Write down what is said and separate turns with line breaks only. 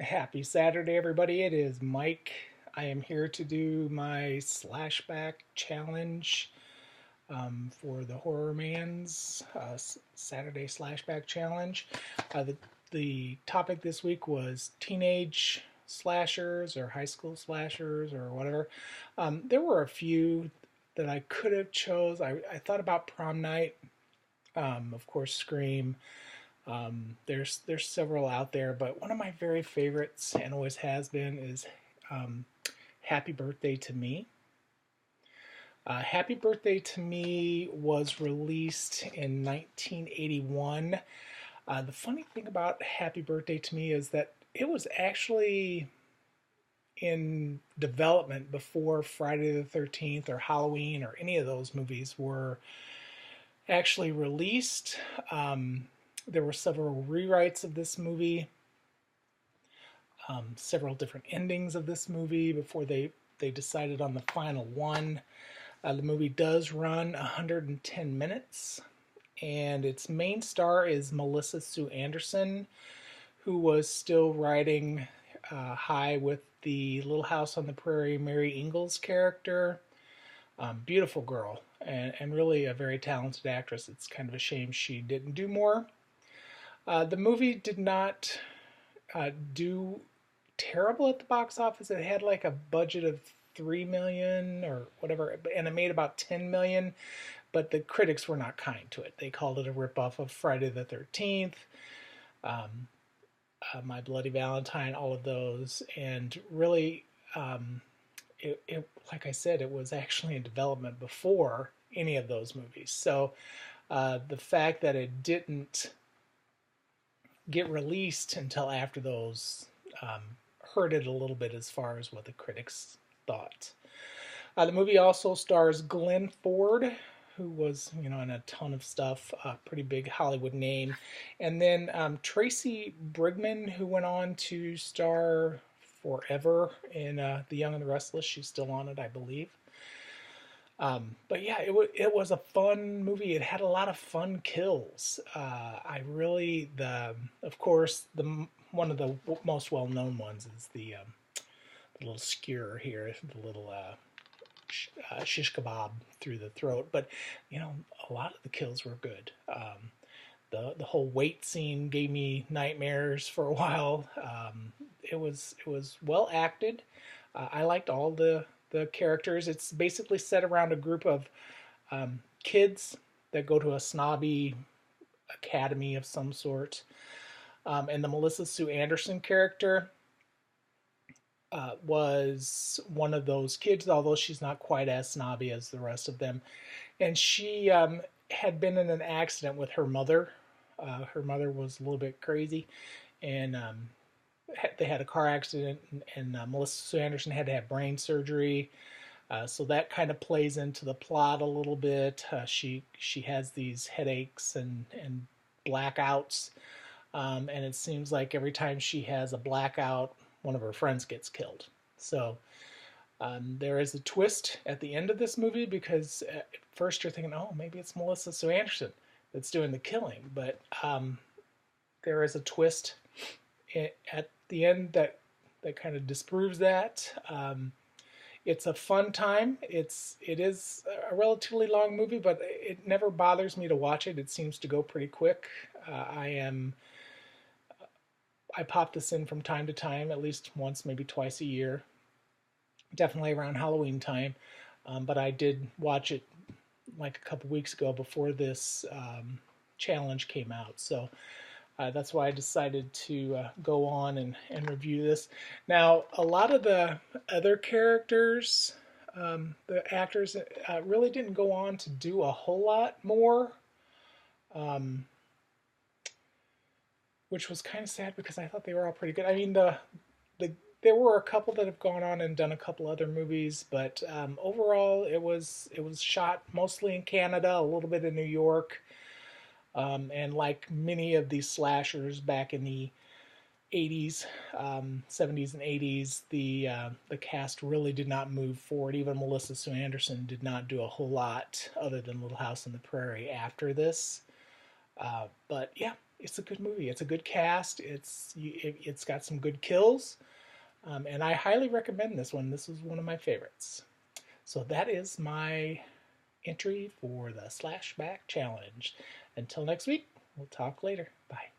Happy Saturday, everybody. It is Mike. I am here to do my Slashback challenge for the HORRORman's Saturday Slashback challenge. The topic this week was teenage slashers or high school slashers or whatever. There were a few that I could have chose. I thought about Prom Night, of course, Scream. There's several out there, but one of my very favorites and always has been is um, Happy Birthday to Me. Happy Birthday to Me was released in 1981. The funny thing about Happy Birthday to Me is that it was actually in development before Friday the 13th or Halloween or any of those movies were actually released. There were several rewrites of this movie, several different endings of this movie before they decided on the final one. The movie does run 110 minutes, and its main star is Melissa Sue Anderson, who was still riding high with the Little House on the Prairie Mary Ingalls character. Beautiful girl, and really a very talented actress. It's kind of a shame she didn't do more. The movie did not do terrible at the box office. It had like a budget of 3 million or whatever, and it made about 10 million. But the critics were not kind to it. They called it a ripoff of Friday the 13th, um, My Bloody Valentine, all of those, and really, like I said, it was actually in development before any of those movies. So the fact that it didn't get released until after those um, hurt it a little bit as far as what the critics thought. The movie also stars Glenn Ford, who was, in a ton of stuff, a pretty big Hollywood name, and then Tracy Brigman, who went on to star forever in The Young and the Restless. She's still on it, I believe. But yeah, it was a fun movie. It had a lot of fun kills. I really of course the one of the most well known ones is the little skewer here, the little shish kebab through the throat. But a lot of the kills were good. The whole weight scene gave me nightmares for a while. It was well acted. I liked all the characters. It's basically set around a group of kids that go to a snobby academy of some sort. And the Melissa Sue Anderson character was one of those kids, although she's not quite as snobby as the rest of them. And she had been in an accident with her mother. Her mother was a little bit crazy, and they had a car accident, and Melissa Sue Anderson had to have brain surgery. So that kind of plays into the plot a little bit. She has these headaches and blackouts, and it seems like every time she has a blackout, one of her friends gets killed. So there is a twist at the end of this movie because at first you're thinking, oh, maybe it's Melissa Sue Anderson that's doing the killing, but there is a twist at the end that kind of disproves that. It's a fun time. It is a relatively long movie, but it never bothers me to watch it. It seems to go pretty quick. I pop this in from time to time, at least once, maybe twice a year. Definitely around Halloween time. But I did watch it like a couple weeks ago before this challenge came out. So that's why I decided to go on and review this. Now, a lot of the other characters, the actors, really didn't go on to do a whole lot more, um, which was kind of sad because I thought they were all pretty good. I mean, there were a couple that have gone on and done a couple other movies, but overall, it was shot mostly in Canada, a little bit in New York. And like many of these slashers back in the 80s, 70s, and 80s, the cast really did not move forward. Even Melissa Sue Anderson did not do a whole lot other than Little House on the Prairie after this. But yeah, it's a good movie. It's a good cast. It's got some good kills, and I highly recommend this one. This was one of my favorites. So that is my entry for the Slashback challenge. Until next week, we'll talk later. Bye.